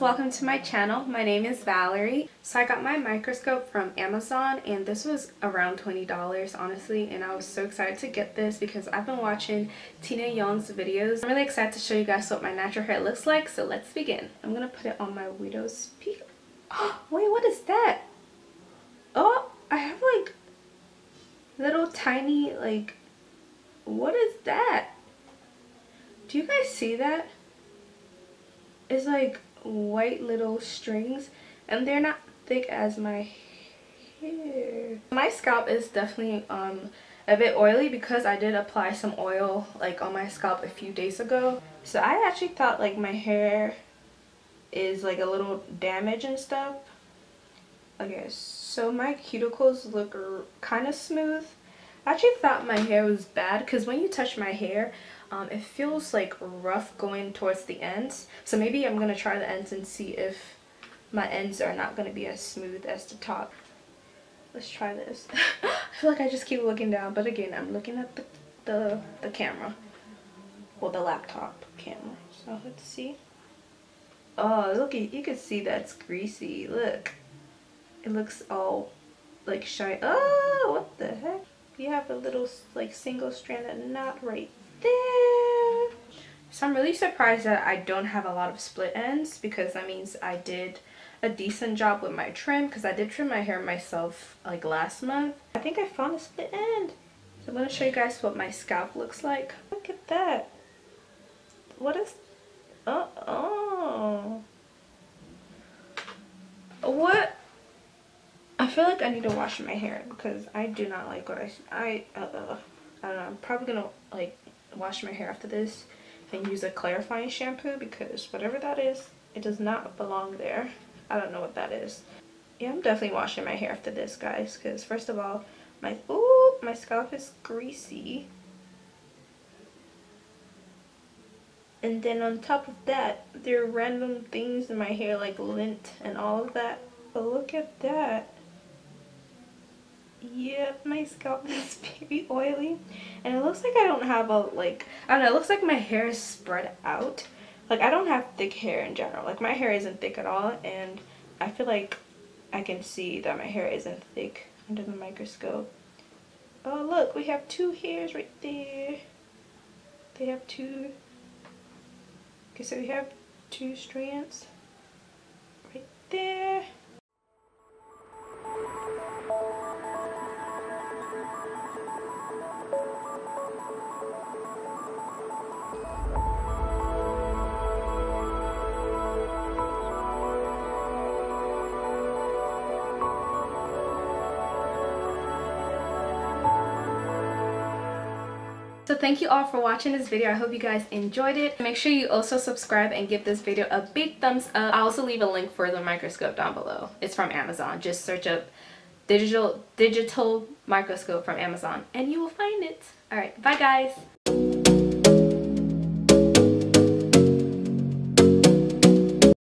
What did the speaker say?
loves, welcome to my channel. My name is Valerie. So I got my microscope from Amazon and this was around $20 honestly, and I was so excited to get this because I've been watching Tina Yong's videos. I'm really excited to show you guys what my natural hair looks like, so let's begin. I'm gonna put it on my widow's peak. Oh, wait, what is that? Oh, I have like little tiny, like, what is that? Do you guys see that? It's like white little strings and they're not thick as my hair. My scalp is definitely a bit oily because I did apply some oil like on my scalp a few days ago. So I actually thought like my hair is like a little damaged and stuff. Okay, so my cuticles look kind of smooth. I actually thought my hair was bad because when you touch my hair, it feels like rough going towards the ends. So maybe I'm going to try the ends and see if my ends are not going to be as smooth as the top. Let's try this. I feel like I just keep looking down, but again, I'm looking at the camera. Well, the laptop camera. So let's see. Oh, look, you can see that's greasy. Look. It looks all like shiny. Oh, what the heck? You have a little like single stranded knot right there. So I'm really surprised that I don't have a lot of split ends because that means I did a decent job with my trim because I did trim my hair myself like last month. I think I found a split end. So I'm going to show you guys what my scalp looks like. Look at that. What is... oh. What? I feel like I need to wash my hair because I do not like what I don't know. I'm probably gonna like wash my hair after this and use a clarifying shampoo because whatever that is, it does not belong there. I don't know what that is. Yeah, I'm definitely washing my hair after this, guys, because first of all, my scalp is greasy. And then on top of that, there are random things in my hair like lint and all of that. But look at that. Yeah, my scalp is very oily and it looks like I don't have a like, I don't know, it looks like my hair is spread out. Like I don't have thick hair in general. Like my hair isn't thick at all, and I feel like I can see that my hair isn't thick under the microscope. Oh look, we have two hairs right there. They have two. Okay, so we have two strands right there. So thank you all for watching this video. I hope you guys enjoyed it. Make sure you also subscribe and give this video a big thumbs up. I'll also leave a link for the microscope down below. It's from Amazon. Just search up digital microscope from Amazon and you will find it. Alright, bye guys.